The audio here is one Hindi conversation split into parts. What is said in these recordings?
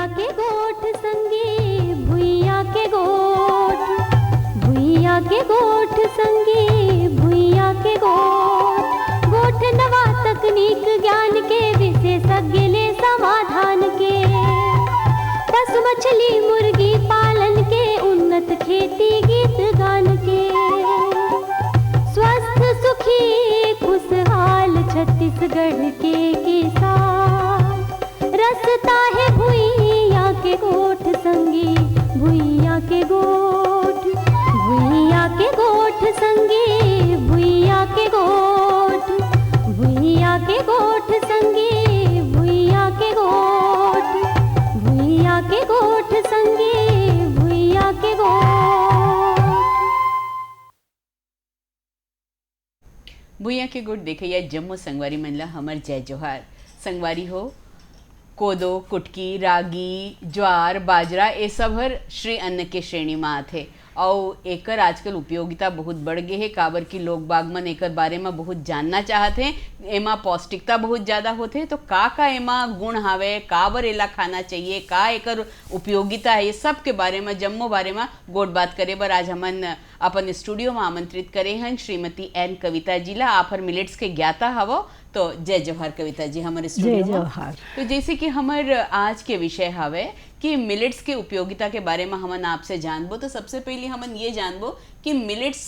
के गोठ संगे भुइया के गोठ, भुइया के गोठ संगे भुइया के गोठ, गोठ नवा तकनीक ज्ञान के विशेषज्ञ ले समाधान के, पशु मछली मुर्गी पालन के उन्नत खेती गीत गान के, स्वस्थ सुखी खुशहाल छत्तीसगढ़ के किसान, रसता है भुइया के गोठ संगे भुइया के गोठ, भुइया के गोठ संगे भुइया के गोठ, भुइया के गोठ संगे भुइया के गोठ, भुइया के गोठ संगे भुइया के गोठ। भुइया के गोठ देखिए जम्मू संगवारी मनला हमर जय जोहार। संगवारी हो कोदो कुटकी रागी ज्वार बाजरा ये सब हर श्री अन्न के श्रेणी में आथे और एकर आजकल उपयोगिता बहुत बढ़ गए है, काबर की लोग बागमन एकर बारे में बहुत जानना चाहते हैं। एमा पौष्टिकता बहुत ज़्यादा होते तो का एमा गुण हावे, काबर एला खाना चाहिए, का एकर उपयोगिता है, ये सब के बारे में जम्मो बारे में गोट बात करे बर आज हमन अपन स्टूडियो में आमंत्रित करे हैं श्रीमती एन कविता जी ला। आप हर मिलेट्स के ज्ञाता हवो तो जय जोहार कविता जी हमारे स्टूडियो में। तो जैसे कि हमार आज के विषय हवे कि मिलेट्स के उपयोगिता के बारे में हमन आपसे जानबो, तो सबसे पहले हमन ये जानबो कि मिलेट्स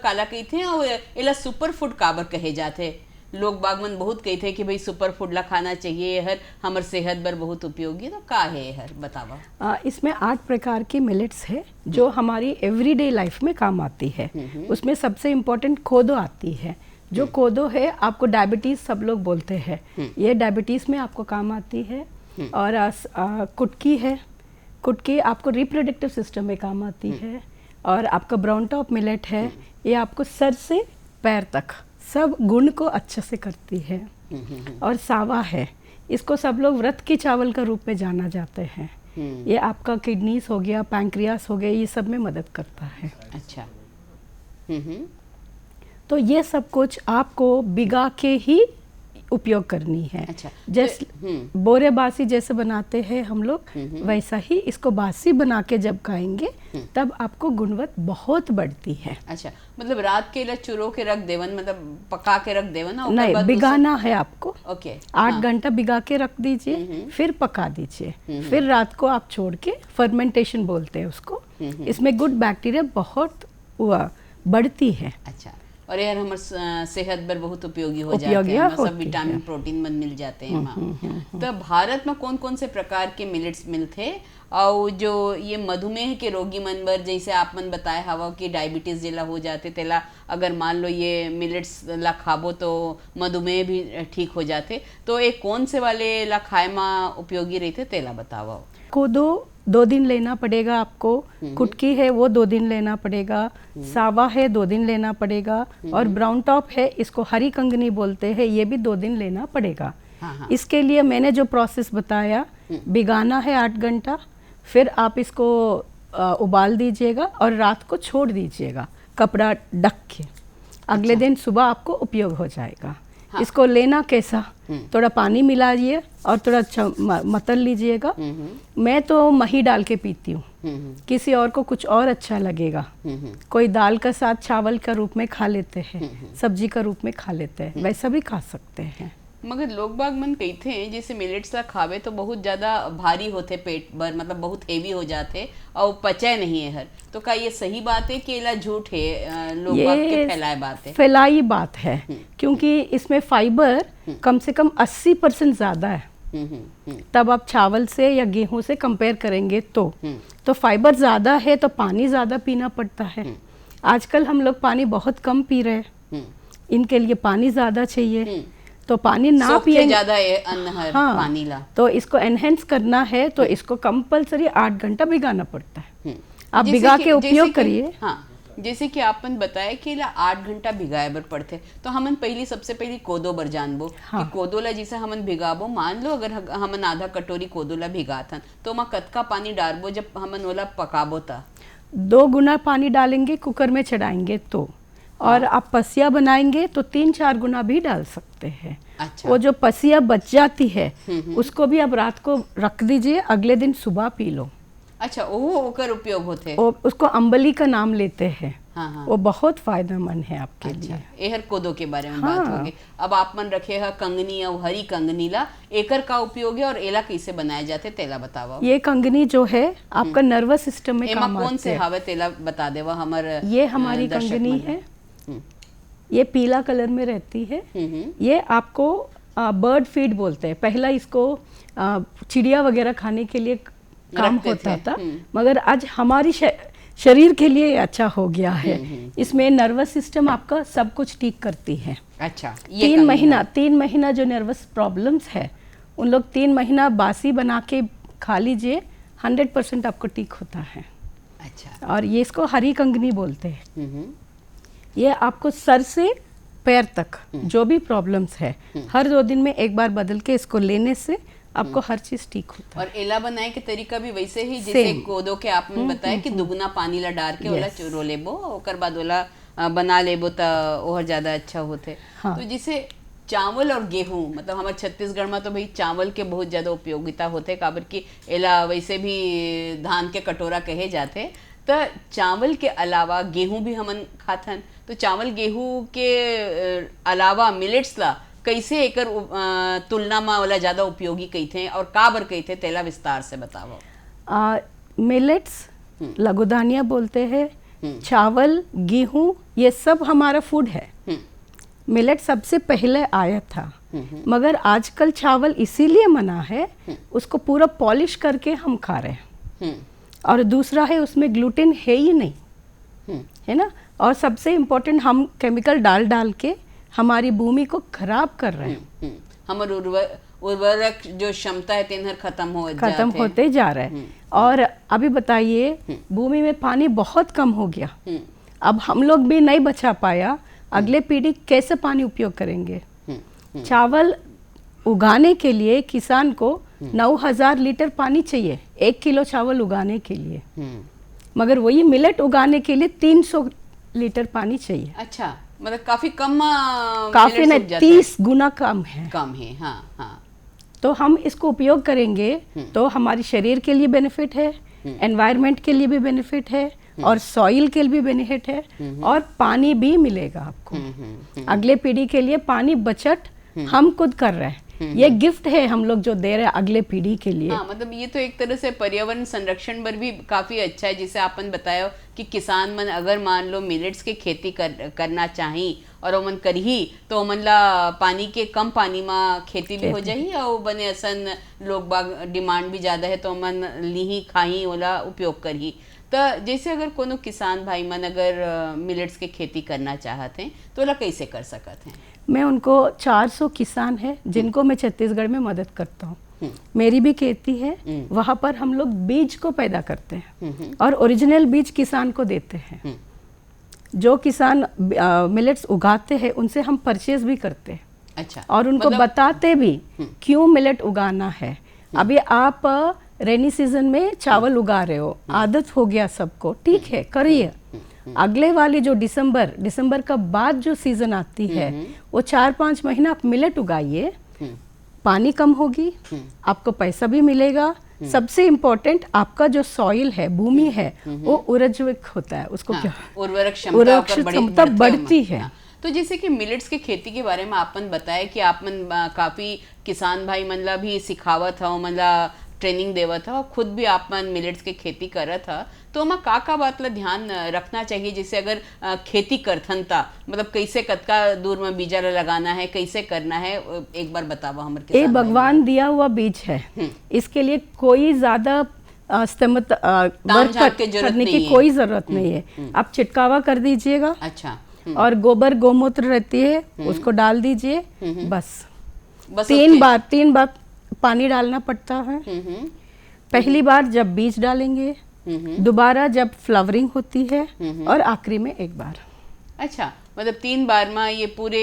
काला कहते हैं और एला सुपर फूड काबर कहे जाते। लोग बागमन बहुत कहते हैं कि भाई सुपर फूड ला खाना चाहिए, हर हमार सेहत बर बहुत उपयोगी, तो का है हर बतावा। इसमें 8 प्रकार की मिलेट्स है जो हमारी एवरीडे लाइफ में काम आती है। उसमें सबसे इम्पोर्टेंट कोदो आती है। जो कोदो है आपको डायबिटीज सब लोग बोलते हैं, ये डायबिटीज में आपको काम आती है। और कुटकी है, कुटकी आपको रिप्रोडक्टिव सिस्टम में काम आती है। और आपका ब्राउन टॉप मिलेट है, ये आपको सर से पैर तक सब गुण को अच्छे से करती है। और सावा है, इसको सब लोग व्रत के चावल का रूप में जाना जाते हैं। ये आपका किडनीज हो गया, पैंक्रियास हो गया, ये सब में मदद करता है। अच्छा। तो ये सब कुछ आपको भिगा के ही उपयोग करनी है। अच्छा। जैसे बोरे बासी जैसे बनाते हैं हम लोग, वैसा ही इसको बासी बना के जब खाएंगे तब आपको गुणवत्ता बहुत बढ़ती है। अच्छा, मतलब रात के लिए चुरो के रख देवन, मतलब पका के रख देवन ना? नहीं, भिगाना है आपको। ओके। 8 घंटा भिगा के रख दीजिए, फिर पका दीजिए, फिर रात को आप छोड़ के, फर्मेंटेशन बोलते हैं उसको। इसमें गुड बैक्टीरिया बहुत बढ़ती है। अच्छा, और यार हमारे सेहत पर बहुत उपयोगी हो जाते हैं, सब विटामिन प्रोटीन मन मिल जाते हैं। तो भारत में कौन कौन से प्रकार के मिलेट्स मिलते, और जो ये मधुमेह के रोगी मन बर, जैसे आप मन बताए हवा कि डायबिटीज जिला हो जाते तेला अगर मान लो ये मिलेट्स ला खाबो तो मधुमेह भी ठीक हो जाते, तो ये कौन से वाले ला खाए में उपयोगी रहते तेला बताओ। कोदो 2 दिन लेना पड़ेगा आपको, कुटकी है वो 2 दिन लेना पड़ेगा, सावा है 2 दिन लेना पड़ेगा, और ब्राउन टॉप है, इसको हरी कंगनी बोलते हैं, ये भी 2 दिन लेना पड़ेगा। इसके लिए मैंने जो प्रोसेस बताया, भिगाना है 8 घंटा, फिर आप इसको उबाल दीजिएगा और रात को छोड़ दीजिएगा कपड़ा ढक के। अगले दिन सुबह आपको उपयोग हो जाएगा। इसको लेना कैसा, थोड़ा पानी मिलाइए और थोड़ा मतल लीजिएगा। मैं तो मही डाल के पीती हूँ, किसी और को कुछ और अच्छा लगेगा। कोई दाल का साथ चावल का रूप में खा लेते हैं, सब्जी का रूप में खा लेते हैं, वैसा भी खा सकते हैं। मगर लोग बाग मन कहते हैं जैसे मिलेट्स ला खावे तो बहुत ज़्यादा भारी होते पेट भर, मतलब बहुत हेवी हो जाते और पचे नहीं है हर, तो क्या ये सही बात है कि ये झूठ है, लोग बाग के फैलाए बात है? फैलाई बात है, क्योंकि इसमें फाइबर कम से कम 80% ज़्यादा है। तब आप चावल से या गेहूं से कंपेयर करेंगे तो फाइबर ज़्यादा है, तो पानी ज़्यादा पीना पड़ता है। आजकल हम लोग पानी बहुत कम पी रहे हैं, इनके लिए पानी ज़्यादा चाहिए, तो पानी ना पिए ज्यादा पानी ला, तो इसको एनहेंस करना है तो इसको कंपलसरी 8 घंटा भिगाना पड़ता है। आप भिगा के उपयोग करिए। हाँ, जैसे कि आपन बताया कि 8 घंटा भिगाए बर पड़ते, तो हमन पहली सबसे पहली कोदो बर जानबो। हाँ। कि कोदो ला जैसे हमन भिगाबो, मान लो अगर हमन आधा कटोरी कोदो ला भिगाथन तो मा कतका पानी डालबो जब हमन ओला पकाबो ता? 2 गुना पानी डालेंगे, कुकर में चढ़ाएंगे तो और आप पसिया बनाएंगे तो 3-4 गुना भी डाल सकते हैं। अच्छा। वो जो पसिया बच जाती है उसको भी आप रात को रख दीजिए, अगले दिन सुबह पी लो। अच्छा, ओह ओकर उपयोग होते। उसको अम्बली का नाम लेते हैं। हाँ हाँ। वो बहुत फायदेमंद है आपके अच्छा, लिए। एहर कोदो के बारे में हाँ। बात होगी। अब आप मन रखे है कंगनी और हरी कंगनी ला, एकर का उपयोग है और एला कैसे बनाया जाते तेला बतावा। ये कंगनी जो है आपका नर्वस सिस्टम में एमा काम कौन आते से हैं। हावे तेला बता देवा हमर। ये हमारी दर्शक कंगनी मन। है, हम्म, ये पीला कलर में रहती है। ये आपको बर्ड फीड बोलते हैं। पहला इसको चिड़िया वगैरह खाने के लिए काम रखते होता थे। था, मगर आज हमारी शरीर के लिए ये अच्छा हो गया है। इसमें नर्वस सिस्टम आपका सब कुछ ठीक करती है। अच्छा, ये 3 महीना जो नर्वस प्रॉब्लम्स है उन लोग 3 महीना बासी बना के खा लीजिए, 100% आपको ठीक होता है। अच्छा। और ये इसको हरी कंगनी बोलते हैं। हम्म, ये आपको सर से पैर तक जो भी प्रॉब्लम्स है हर 2 दिन में एक बार बदल के इसको लेने से आपको हर चीज ठीक होता है। और एला बनाए के तरीका भी वैसे ही जैसे Same. कोदो के आपने बताया कि दुगना पानी ला डाल के ओला चुरो लेबो, ओकर बाद ओला बना लेबो त और ज्यादा अच्छा होते। हाँ। तो जैसे चावल और गेहूं, मतलब हमारे छत्तीसगढ़ में तो भाई चावल के बहुत ज्यादा उपयोगिता होते, काबर की एला वैसे भी धान के कटोरा कहे जाते। तो चावल के अलावा गेहूं भी हमन खाथन, तो चावल गेहूं के अलावा मिलेट्स ला कैसे एकर तुलना में वाला ज्यादा उपयोगी कहते और काबर कहते तेला विस्तार से बताओ। मिलेट्स लघुदानिया बोलते हैं, चावल गेहूं ये सब हमारा फूड है। मिलेट सबसे पहले आया था, मगर आजकल चावल इसीलिए मना है, उसको पूरा पॉलिश करके हम खा रहे हैं। और दूसरा है उसमें ग्लूटेन है ही नहीं, है ना। और सबसे इम्पोर्टेंट हम केमिकल डाल डाल के हमारी भूमि को खराब कर रहे हैं। हमारे उर्वरक जो क्षमता है तेनहर खत्म होते जा रहे हैं। और अभी बताइए भूमि में पानी बहुत कम हो गया, अब हम लोग भी नहीं बचा पाया, अगले पीढ़ी कैसे पानी उपयोग करेंगे। चावल उगाने के लिए किसान को 9,000 लीटर पानी चाहिए 1 किलो चावल उगाने के लिए, मगर वही मिलेट उगाने के लिए 300 लीटर पानी चाहिए। अच्छा, मतलब काफी कम, काफी नहीं 30 गुना कम है। हाँ हाँ। तो हम इसको उपयोग करेंगे तो हमारे शरीर के लिए बेनिफिट है, एनवायरनमेंट के लिए भी बेनिफिट है, और सॉइल के लिए भी बेनिफिट है, और पानी भी मिलेगा आपको। अगले पीढ़ी के लिए पानी बचत हम खुद कर रहे हैं, ये गिफ्ट है हम लोग जो दे रहे हैं अगले पीढ़ी के लिए। हाँ, मतलब ये तो एक तरह से पर्यावरण संरक्षण पर भी काफी अच्छा है। जिसे आपन बताया कि किसान मन अगर मान लो मिलेट्स के खेती करना चाही और ओमन करही तो ओमन ला पानी के कम पानी में खेती भी हो जाही, और बने असन लोग बाग डिमांड भी ज्यादा है तो ओमन लीही खाही ओला उपयोग करही। तो जैसे अगर कोनो किसान भाई मन अगर मिलेट्स के खेती करना चाहते हैं तो ओला कैसे कर सकते हैं? मैं उनको 400 किसान है जिनको मैं छत्तीसगढ़ में मदद करता हूँ, मेरी भी खेती है, वहाँ पर हम लोग बीज को पैदा करते हैं और ओरिजिनल बीज किसान को देते हैं। जो किसान मिलेट्स उगाते हैं उनसे हम परचेज भी करते हैं। अच्छा, और उनको बताते भी क्यों मिलेट उगाना है। अभी आप रेनी सीजन में चावल उगा रहे हो, आदत हो गया सबको, ठीक है करिए। अगले वाली जो दिसंबर का बाद जो सीजन आती है वो 4-5 महीना आप मिलेट उगाइए, पानी कम होगी, आपको पैसा भी मिलेगा, सबसे इम्पोर्टेंट आपका जो सॉइल है, भूमि है, वो उर्वरक होता है, उसको क्या उर्वरक क्षमता बढ़ती है। तो जैसे कि मिलेट्स के खेती के बारे में आपन बताया कि आपन काफी किसान भाई मन ला भी सिखावत था, मन ला ट्रेनिंग देवा था, खुद भी आप मन मिलेट्स के खेती करा था, तो हमें का बात ला ध्यान रखना चाहिए। जैसे अगर खेती करथन ता मतलब कैसे कतका दूर में बीजा ला लगाना है, कैसे करना है, एक बार बतावा हमारे। ये भगवान दिया हुआ बीज है, इसके लिए कोई ज्यादा वर्क करने की कोई जरूरत नहीं है। आप छिटकावा कर दीजिएगा। अच्छा। और गोबर गोमूत्र रहती है उसको डाल दीजिए, बस 3 बार पानी डालना पड़ता है। पहली बार जब बीज डालेंगे, दोबारा जब फ्लावरिंग होती है, और आखिरी में एक बार। अच्छा, मतलब 3 बार में ये पूरे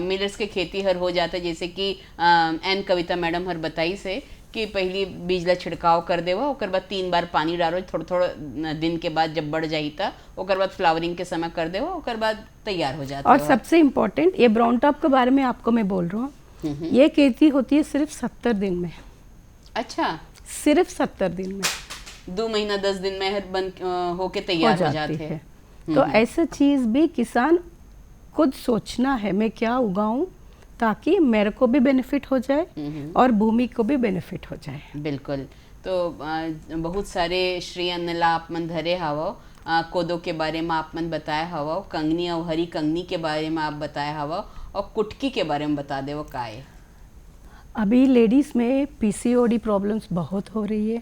मिलेट्स के खेती हर हो जाता है। जैसे कि एन कविता मैडम हर बताई से कि पहली बीज ला छिड़काव कर देवा, ओकर बाद 3 बार पानी डालो, थोड़ा थोड़ा दिन के बाद जब बढ़ जाई था ओकर बाद फ्लावरिंग के समय कर देवा, ओकर बाद तैयार हो जाता और है। सबसे इम्पोर्टेंट, ये ब्राउन टॉप के बारे में आपको मैं बोल रहा हूँ, ये खेती होती है सिर्फ 70 दिन में, अच्छा, सिर्फ 70 दिन में 2 महीना 10 दिन में बन होके हो तैयार हो जाती जाते है। तो ऐसा चीज भी किसान खुद सोचना है, मैं क्या उगाऊं ताकि मेरे को भी बेनिफिट हो जाए और भूमि को भी बेनिफिट हो जाए। बिल्कुल। तो बहुत सारे श्री अन्न ला आप मन धरे हवो, कोदो के बारे में आप मन बताए हवो, कंगनी और हरी कंगनी के बारे में आप बताए हवो, और कुटकी के बारे में बता दे वो का है। अभी लेडीज में पीसीओडी प्रॉब्लम्स बहुत हो रही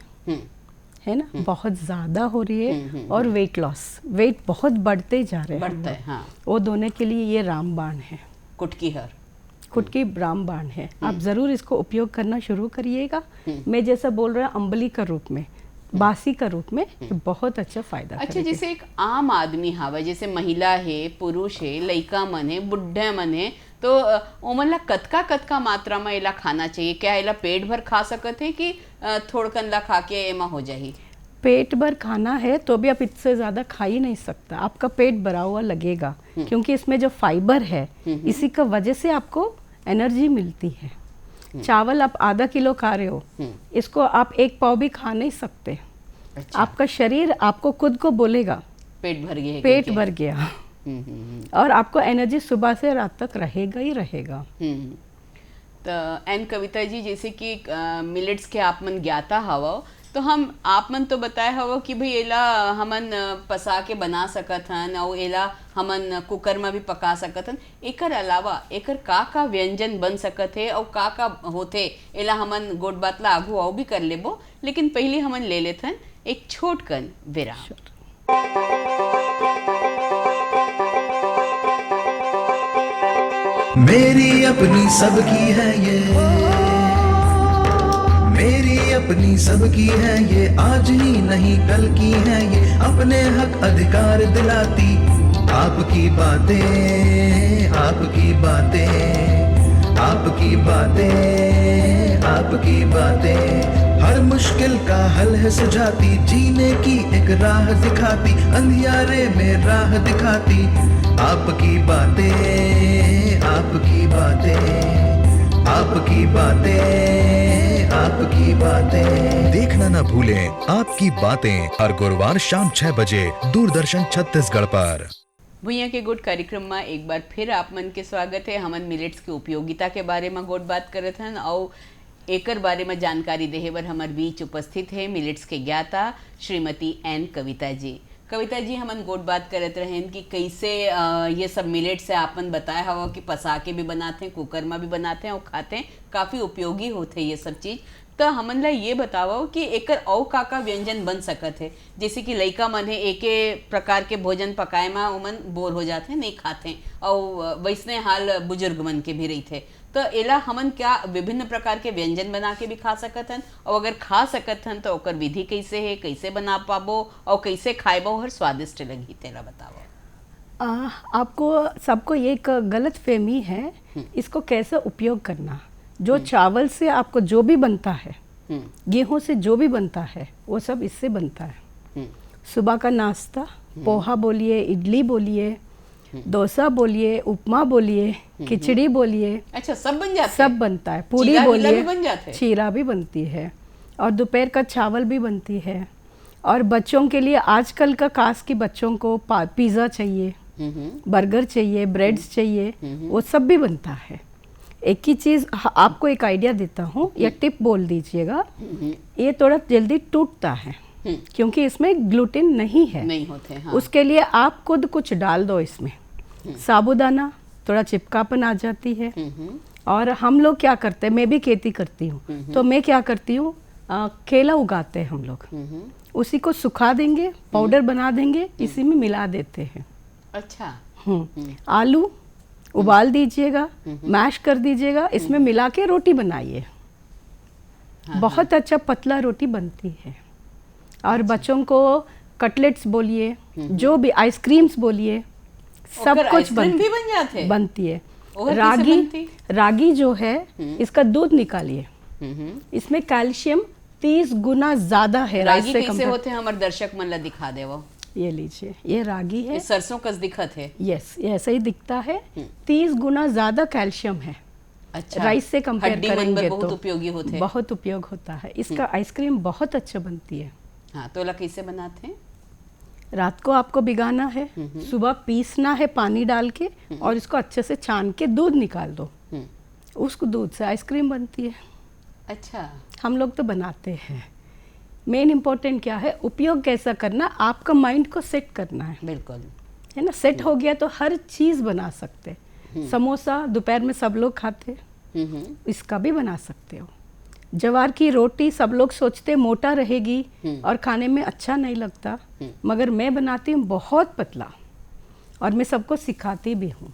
है ना, बहुत ज़्यादा हो रही है, और वेट लॉस, वेट बहुत बढ़ते जा रहे हैं, बढ़ता है, हाँ। वो दोनों के लिए ये रामबाण है, कुटकी हर कुटकी रामबाण है। आप ज़रूर इसको उपयोग करना शुरू करिएगा। मैं जैसा बोल रहा हूँ अम्बली का रूप में, बासी का रूप में, ये बहुत अच्छा फायदा अच्छा, करेगी। जैसे एक आम आदमी हवा, जैसे महिला है, पुरुष है, लइका मन है, बुढ़े मन है, तो ओमन ला कतका कतका मात्रा में एला खाना चाहिए? क्या एला पेट भर खा सकत है कि थोड़कन ला खा के एमा हो जाही? पेट भर खाना है तो भी आप इससे ज़्यादा खा ही नहीं सकता, आपका पेट भरा हुआ लगेगा, क्योंकि इसमें जो फाइबर है इसी का वजह से आपको एनर्जी मिलती है। चावल आप आधा किलो खा रहे हो, इसको आप 1 पाव भी खा नहीं सकते। अच्छा। आपका शरीर आपको खुद को बोलेगा पेट भर गया है, पेट भर गया, और आपको एनर्जी सुबह से रात तक रहेगा ही रहेगा। तो एन कविता जी, जैसे कि मिलेट्स के आप मन ज्ञाता हवा, तो हम आप मन तो बताए हवा कि भाई एला हमन पसा के बना सकत हन, और एला हमन कुकर में भी पका सकत हन। एकर अलावा एकर का व्यंजन बन सकत है और का होथे, एला हमन गोट बात ला आगू और भी कर लेबो, लेकिन पहले हमन ले लेथन एक छोट कन विराम। मेरी अपनी सबकी है ये, मेरी अपनी सबकी है ये, आज ही नहीं कल की है ये, अपने हक अधिकार दिलाती आपकी बातें, आपकी बातें, आपकी बातें, आपकी बातें, हर मुश्किल का हल है सुझाती, जीने की एक राह दिखाती, अंधियारे में राह दिखाती, आपकी बातें, आपकी बातें, आपकी बातें, आपकी बातें। देखना ना भूलें आपकी बातें हर गुरुवार शाम 6 बजे दूरदर्शन छत्तीसगढ़ पर। भुइया के गुड कार्यक्रम में एक बार फिर आप मन के स्वागत है। हमन मिलेट्स की उपयोगिता के बारे में गोट बात करत हन, और एकर बारे में जानकारी देहे बर हमार बीच उपस्थित है मिलेट्स के ज्ञाता श्रीमती एन कविता जी। कविता जी, हमन गोट बात करत रहें कि कैसे ये सब मिलेट्स से आपन बताया हवा कि पसा के भी बनाते हैं, कुकर में भी बनाते हैं और खाते हैं, काफ़ी उपयोगी होते हैं ये सब चीज़। तो हमन ला ये बताओ कि एकर औ का व्यंजन बन सकत है? जैसे कि लइका मन है एके प्रकार के भोजन पकाए में ओमन बोर हो जाते हैं, नहीं खाते हैं, और वैसने हाल बुजुर्ग मन के भी रहते, तो एला हमन क्या विभिन्न प्रकार के व्यंजन बना के भी खा सकत हन? और अगर खा सकत हन तो ओकर विधि कैसे है, कैसे बना पाबो और कैसे खाएबो हर स्वादिष्ट लगी, तेला बताओ। आपको सबको एक गलत फहमी है इसको कैसे उपयोग करना। जो चावल से आपको जो भी बनता है, गेहूं से जो भी बनता है, वो सब इससे बनता है। सुबह का नाश्ता, पोहा बोलिए, इडली बोलिए, डोसा बोलिए, उपमा बोलिए, खिचड़ी बोलिए, अच्छा सब बन जाते सब बनता है। पूरी चीरा बोलिए, भी बन जाते हैं? चीरा भी बनती है, और दोपहर का चावल भी बनती है। और बच्चों के लिए आजकल का खास की बच्चों को पिज़्ज़ा चाहिए, बर्गर चाहिए, ब्रेड्स चाहिए, वो सब भी बनता है। एक ही चीज़ आपको एक आइडिया देता हूँ या टिप बोल दीजिएगा, ये थोड़ा जल्दी टूटता है क्योंकि इसमें ग्लूटेन नहीं है, नहीं होते, हाँ। उसके लिए आप खुद कुछ डाल दो इसमें, साबूदाना, थोड़ा चिपकापन आ जाती है। और हम लोग क्या करते हैं, मैं भी खेती करती हूँ, तो मैं क्या करती हूँ, केला उगाते हैं हम लोग, उसी को सुखा देंगे, पाउडर बना देंगे, इसी में मिला देते हैं। अच्छा। आलू उबाल दीजिएगा, मैश कर दीजिएगा, इसमें मिला के रोटी बनाइए, बहुत अच्छा पतला रोटी बनती है। और बच्चों को कटलेट्स बोलिए, जो भी आइसक्रीम्स बोलिए, सब कुछ आइसक्रीम भी बन जाते हैं? बनती है। ओहर कैसे बनती? रागी जो है, इसका दूध निकालिए, इसमें कैल्शियम 30 गुना ज्यादा है राइस रागी से कैसे कंपेयर। होते हैं हमारे दर्शक मन ला दिखा दे वो। ये लीजिए, ये रागी है। ये सरसों कस दिखत है। यस, ये ऐसा ही दिखता है। 30 गुना ज्यादा कैल्शियम है अच्छा, राइस से कंपेयर हड्डी मन करेंगे बर तो बहुत उपयोगी होते हैं। बहुत उपयोग होता है इसका। आइसक्रीम बहुत अच्छा बनती है। हाँ, तो ला कैसे बनाते हैं? रात को आपको भिगाना है, सुबह पीसना है पानी डाल के, और इसको अच्छे से छान के दूध निकाल दो। उसको दूध से आइसक्रीम बनती है। अच्छा, हम लोग तो बनाते हैं। मेन इम्पोर्टेंट क्या है, उपयोग कैसा करना, आपका माइंड को सेट करना है बिल्कुल। है ना। सेट हो गया तो हर चीज़ बना सकते। समोसा दोपहर में सब लोग खाते, इसका भी बना सकते हो। ज्वार की रोटी सब लोग सोचते मोटा रहेगी और खाने में अच्छा नहीं लगता, मगर मैं बनाती हूँ बहुत पतला, और मैं सबको सिखाती भी हूँ।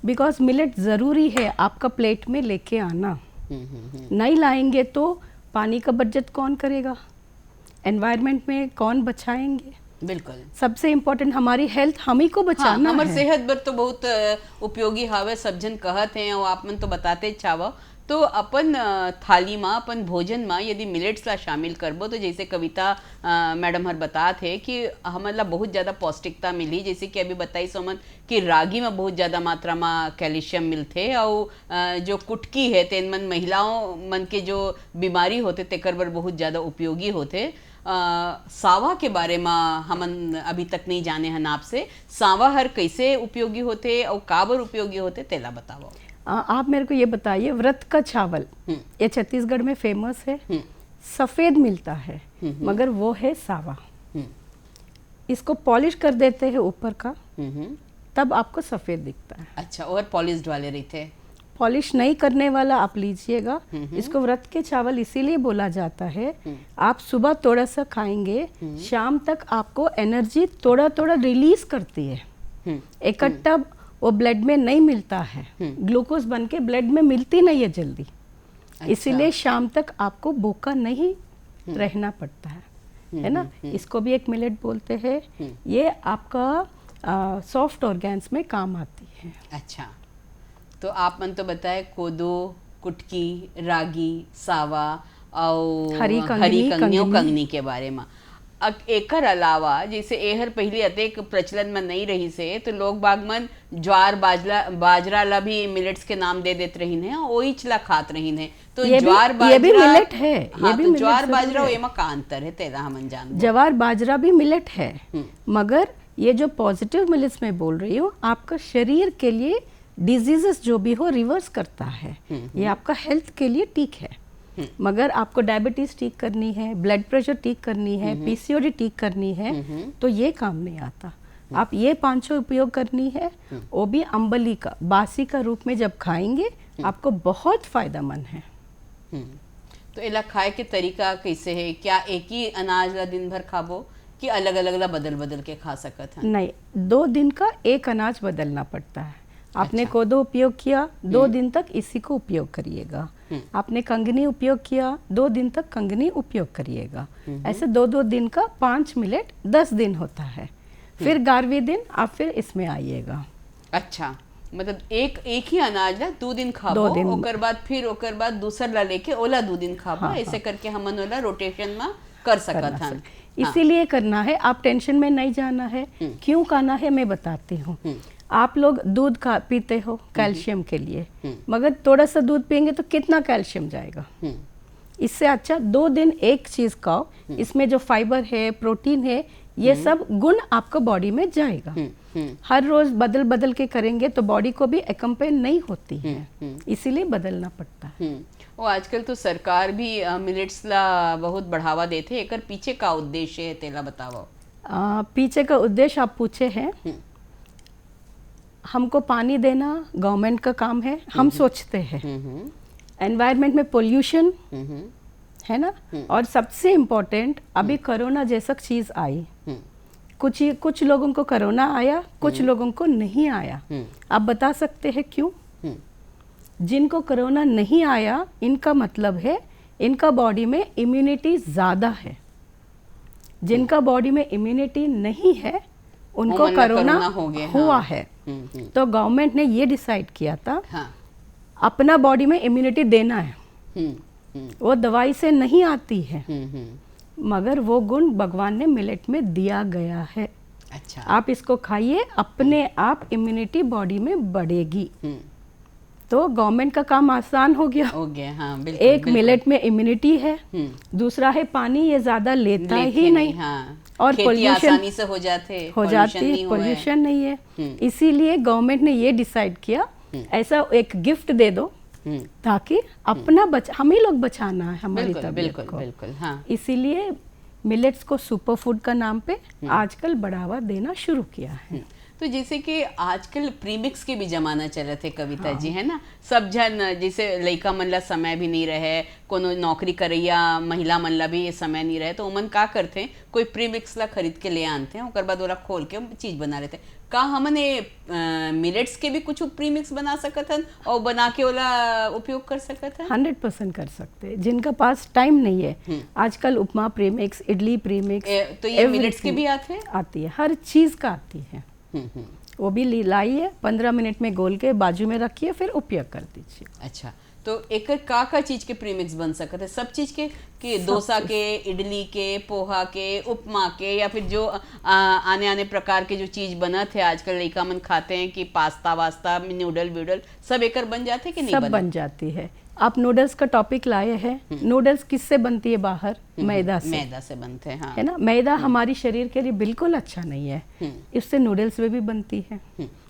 बिकॉज मिलेट ज़रूरी है आपका प्लेट में लेके आना। नहीं लाएंगे तो पानी का बचत कौन करेगा, एनवायरनमेंट में कौन बचाएंगे। बिल्कुल। सबसे इम्पोर्टेंट हमारी हेल्थ हम ही को बचाना हमार है। सेहत बर तो बहुत उपयोगी हावे, सब जन कहत हैं और आप मन तो बताते चावा। तो अपन थाली में, अपन भोजन में यदि मिलेट्स ला शामिल करबो, तो जैसे कविता मैडम हर बतात है कि हमन ला बहुत ज़्यादा पौष्टिकता मिली। जैसे कि अभी बताई सोमन कि रागी में बहुत ज़्यादा मात्रा में कैल्शियम मिलते, और जो कुटकी है तेन मन महिलाओं मन के जो बीमारी होते तेकर बर बहुत ज़्यादा उपयोगी होते। सावा के बारे में हमन अभी तक नहीं जाने हन आपसे। सावा हर कैसे उपयोगी होते और काबर उपयोगी होते तेला बताओ। आप मेरे को ये बताइए, व्रत का चावल ये छत्तीसगढ़ में फेमस है। सफ़ेद मिलता है मगर वो है सावा। इसको पॉलिश कर देते हैं ऊपर का, तब आपको सफ़ेद दिखता है। अच्छा, और पॉलिश्ड वाले रहते? पॉलिश नहीं करने वाला आप लीजिएगा। इसको व्रत के चावल इसीलिए बोला जाता है, आप सुबह थोड़ा सा खाएंगे, शाम तक आपको एनर्जी थोड़ा थोड़ा रिलीज करती है। इकट्ठा वो ब्लड में नहीं मिलता है, ग्लूकोज बन के ब्लड में मिलती नहीं है जल्दी। अच्छा। इसीलिए शाम तक आपको भूखा नहीं रहना पड़ता है ना। इसको भी एक मिलेट बोलते हैं। ये आपका सॉफ्ट ऑर्गन्स में काम आती है। अच्छा, तो आप मन तो बताए कोदो, कुटकी, रागी, सावा और हरी कंगनी के बारे में। एकर अलावा जैसे एहर पहले अतेक प्रचलन में नहीं रही से, तो लोग बाग मन ज्वार बाजरा ला भी मिलेट्स के नाम दे देते रही है, ओइच ला खात रही है। तो ज्वार बाजरा ये भी मिलेट है। हाँ, ये भी तो ज्वार मिलेट बाजरा है। एमा का अंतर है तेरा हमन जान। ज्वार बाजरा भी मिलेट है, मगर ये जो पॉजिटिव मिलेट्स में बोल रही हूँ, आपका शरीर के लिए डिजीजेस जो भी हो रिवर्स करता है। ये आपका हेल्थ के लिए ठीक है। मगर आपको डायबिटीज ठीक करनी है, ब्लड प्रेशर ठीक करनी है, पीसीओडी ठीक करनी है, तो ये काम नहीं आता। आप ये 500 उपयोग करनी है, वो भी अंबली का बासी का रूप में जब खाएंगे आपको बहुत फायदेमंद है। तो इला खाए के तरीका कैसे है? क्या एक ही अनाज ला दिन भर खाबो कि अलग अलग ला बदल बदल के खा सकत हैं? नहीं, 2 दिन का एक अनाज बदलना पड़ता है। आपने अच्छा। कोदो उपयोग किया, 2 दिन तक इसी को उपयोग करिएगा। आपने कंगनी उपयोग किया, 2 दिन तक कंगनी उपयोग करिएगा। ऐसे 2-2 दिन का 5 मिलेट 10 दिन होता है। फिर 11वें दिन आप फिर इसमें आइएगा। अच्छा, मतलब एक ही अनाज ला 2 दिन खाबो, 2 दिन। ओकर बाद दूसर ला लेके ओला 2 दिन खाबो। हाँ, ऐसे करके हमन ओला रोटेशन में कर सकत हन। इसीलिए करना है, आप टेंशन में नहीं जाना है। क्यों खाना है मैं बताती हूँ। आप लोग दूध पीते हो कैल्शियम के लिए, मगर थोड़ा सा दूध पियेंगे तो कितना कैल्शियम जाएगा। इससे अच्छा 2 दिन एक चीज खाओ, इसमें जो फाइबर है, प्रोटीन है, ये सब गुण आपको बॉडी में जाएगा। हर रोज बदल बदल के करेंगे तो बॉडी को भी एकम्पेन नहीं होती है, इसीलिए बदलना पड़ता है। वो आजकल तो सरकार भी मिलेट्स ला बहुत बढ़ावा देते, एकर पीछे का उद्देश्य है तेला बताओ। पीछे का उद्देश्य आप पूछे हैं। हमको पानी देना गवर्नमेंट का काम है, हम सोचते हैं। एनवायरनमेंट में पोल्यूशन है ना, और सबसे इम्पोर्टेंट अभी कोरोना जैसा चीज आई। कुछ लोगों को कोरोना आया, कुछ लोगों को नहीं आया। आप बता सकते हैं क्यों? जिनको कोरोना नहीं आया, इनका मतलब है इनका बॉडी में इम्यूनिटी ज्यादा है। जिनका बॉडी में इम्यूनिटी नहीं है उनको कोरोना हुआ है। तो गवर्नमेंट ने ये डिसाइड किया था, हाँ। अपना बॉडी में इम्यूनिटी देना है। वो दवाई से नहीं आती है, हम्म। मगर वो गुण भगवान ने मिलेट में दिया गया है। अच्छा। आप इसको खाइए, अपने आप इम्यूनिटी बॉडी में बढ़ेगी। तो गवर्नमेंट का काम आसान हो गया। हो गया, हाँ बिल्कुल। एक मिलेट में इम्यूनिटी है, दूसरा है पानी ये ज्यादा लेता ही नहीं, हाँ। और खेती पोल्यूशन आसानी से हो जाती है, पोल्यूशन नहीं है। इसीलिए गवर्नमेंट ने ये डिसाइड किया ऐसा एक गिफ्ट दे दो ताकि अपना हम ही लोग बचाना है हमारी बिल्कुल तबीयत बिल्कुल को। बिल्कुल, हाँ। इसीलिए मिलेट्स को सुपर फूड का नाम पे आजकल बढ़ावा देना शुरू किया है। तो जैसे कि आजकल प्रीमिक्स के भी जमाना चल थे कविता जी, है ना। सब जन जैसे लड़का मन ला समय भी नहीं रहे, कोनो नौकरी करैया महिला मन ला भी ये समय नहीं रहे, तो उमन का करते हैं, कोई प्रीमिक्स ला खरीद के ले आते हैं, ओकर बाद ओला खोल के चीज बना लेते हैं। का हमन मिलेट्स के भी कुछ प्रीमिक्स बना सकत हन और बना के ओला उपयोग कर सकत हन? 100% कर सकते हैं, जिनका पास टाइम नहीं है। आजकल उपमा प्रीमिक्स, इडली प्रीमिक्स, तो ये मिलेट्स के भी आते हैं? आती है, हर चीज का आती है। वो भी लाइए, 15 मिनट में गोल के बाजू में रखिए, फिर उपयोग कर दीजिए। अच्छा, तो एक का चीज के प्रीमिक्स बन सकते हैं? सब चीज के कि डोसा के, इडली के, पोहा के, उपमा के, या फिर जो आने प्रकार के जो चीज बना थे आजकल लड़का मन खाते हैं कि पास्ता वास्ता, नूडल व्यूडल, सब एक बन जाते कि नहीं? सब बन जाती है। आप नूडल्स का टॉपिक लाए हैं। नूडल्स किससे बनती है बाहर? मैदा से। मैदा से बनते हैं, हाँ। है ना। मैदा हमारी शरीर के लिए बिल्कुल अच्छा नहीं है। इससे नूडल्स में भी बनती है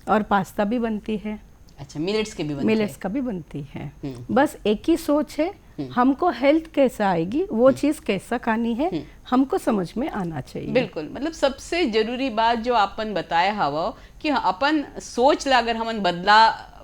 और पास्ता भी बनती है। अच्छा, मिलेट्स के भी बनते हैं? मिलेट्स का भी बनती है। बस एक ही सोच है, हमको हेल्थ कैसा आएगी, वो चीज कैसा खानी है, हमको समझ में आना चाहिए। बिल्कुल, मतलब सबसे जरूरी बात जो आपन बताया हवा कि अपन सोच ला अगर हमन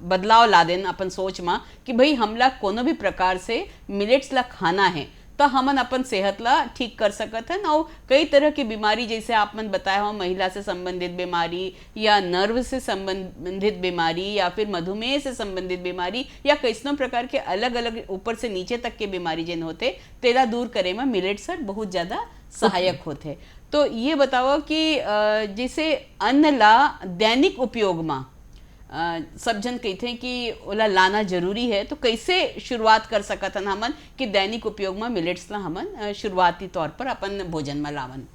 बदलाव ला देन अपन सोच में कि भाई हमला कोनो भी प्रकार से मिलेट्स ला खाना है, तो हमन अपन सेहत ला ठीक कर सकत हैं। और कई तरह की बीमारी जैसे आपने बताया हो, महिला से संबंधित बीमारी या नर्व से संबंधित बीमारी या फिर मधुमेह से संबंधित बीमारी या कैसनों प्रकार के अलग अलग ऊपर से नीचे तक के बीमारी जिन होते तेला दूर करे में मिलेट्स सर बहुत ज़्यादा सहायक होते। तो ये बताओ कि जैसे अन्न ला दैनिक उपयोग में सब जन कहते हैं कि ओला लाना जरूरी है, तो कैसे शुरुआत कर सकत हन हमन कि दैनिक उपयोग में मिलेट्स ला हमन शुरुआती तौर पर अपन भोजन में लावन?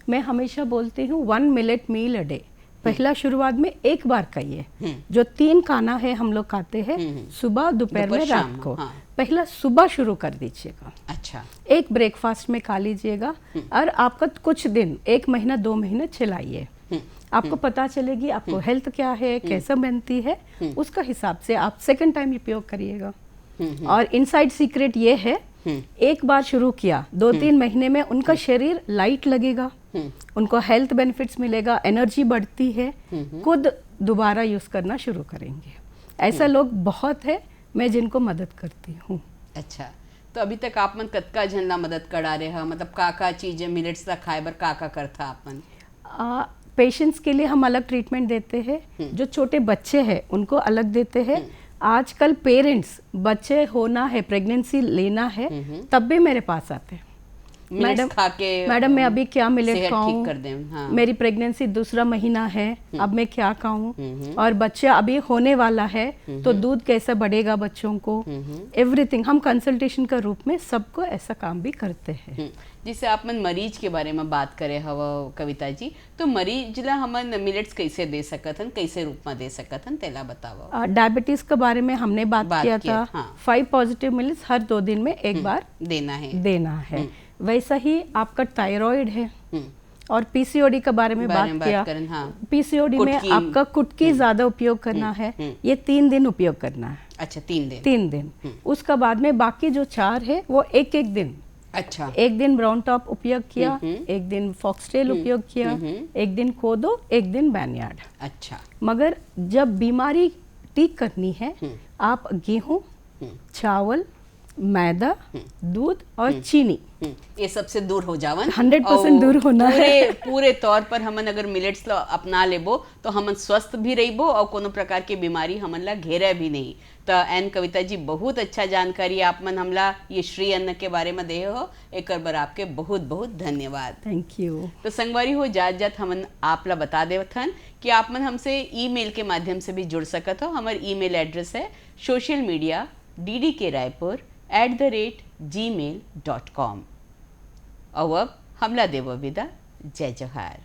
मैं हमेशा बोलती हूँ 1 मिलेट मील अ डे। पहला शुरुआत में एक बार खाइए। जो 3 खाना है हम लोग खाते हैं, सुबह, दोपहर में, रात को। हाँ। पहला सुबह शुरू कर दीजिएगा। अच्छा। एक ब्रेकफास्ट में खा लीजिएगा और आपका कुछ दिन, 1 महीना 2 महीने चलाइए। आपको पता चलेगी आपको हेल्थ क्या है, कैसा बनती है, उसका हिसाब से आप सेकंड टाइम उपयोग करिएगा। और इनसाइड सीक्रेट ये है, एक बार शुरू किया 2-3 महीने में उनका शरीर लाइट लगेगा, उनको हेल्थ बेनिफिट्स मिलेगा, एनर्जी बढ़ती है, खुद दोबारा यूज करना शुरू करेंगे। ऐसा लोग बहुत है, मैं जिनको मदद करती हूँ। अच्छा, तो अभी तक आप मन कतका जन ला मदद करा रहे हैं, मतलब का चीज मिलेट्स ला खाए बर का करता आप मन? पेशेंट्स के लिए हम अलग ट्रीटमेंट देते हैं, जो छोटे बच्चे हैं उनको अलग देते हैं। आजकल पेरेंट्स, बच्चे होना है, प्रेगनेंसी लेना है, तब भी मेरे पास आते हैं। मैडम मैं अभी क्या मिलेट खाऊं, हाँ। मेरी प्रेगनेंसी 2रा महीना है, अब मैं क्या खाऊं, और बच्चा अभी होने वाला है तो दूध कैसा बढ़ेगा बच्चों को, एवरीथिंग हम कंसल्टेशन का रूप में सबको ऐसा काम भी करते हैं। जिससे आप मन मरीज के बारे में बात करे हवा कविता जी, तो मरीज ला हमन मिलेट्स कैसे दे सकत हन, कैसे रूप में दे सकत हन, तेला बताओ। डायबिटीज के बारे में हमने बात किया था। हाँ। 5 पॉजिटिव मिलेट्स हर 2 दिन में एक बार देना है। वैसा ही आपका थायराइड है और पीसीओडी के बारे में बात किया। हाँ। पीसीओडी में आपका कुटकी ज्यादा उपयोग करना है, ये 3 दिन उपयोग करना है। अच्छा, 3 दिन। उसका बाद में बाकी जो 4 है वो एक दिन। अच्छा। एक दिन ब्राउन टॉप उपयोग किया, एक दिन फॉक्सटेल उपयोग किया, एक दिन कोदो, एक दिन बैनयार्ड। अच्छा। मगर जब बीमारी ठीक करनी है, आप गेहूं, चावल, मैदा, दूध और चीनी, ये सबसे दूर हो जावन। 100% दूर होना है। पूरे तौर पर हमन अगर मिलेट्स ला अपना लेबो तो हमन स्वस्थ भी रहिबो और कोनो प्रकार की बीमारी हमन ला घेरे भी नहीं। तो एन कविता जी, बहुत अच्छा जानकारी आप मन हमला ये श्री अन्न के बारे में दे हो, एक बार आपके बहुत बहुत धन्यवाद। Thank you. तो संगवारी हो, जात हमन आप ला बता देवथन कि आप मन हमसे ईमेल के माध्यम से भी जुड़ सकत हो। हमार ईमेल एड्रेस है socialmedia@ddkraipur @gmail.com। और अब हमला देव विदा। जय जोहार।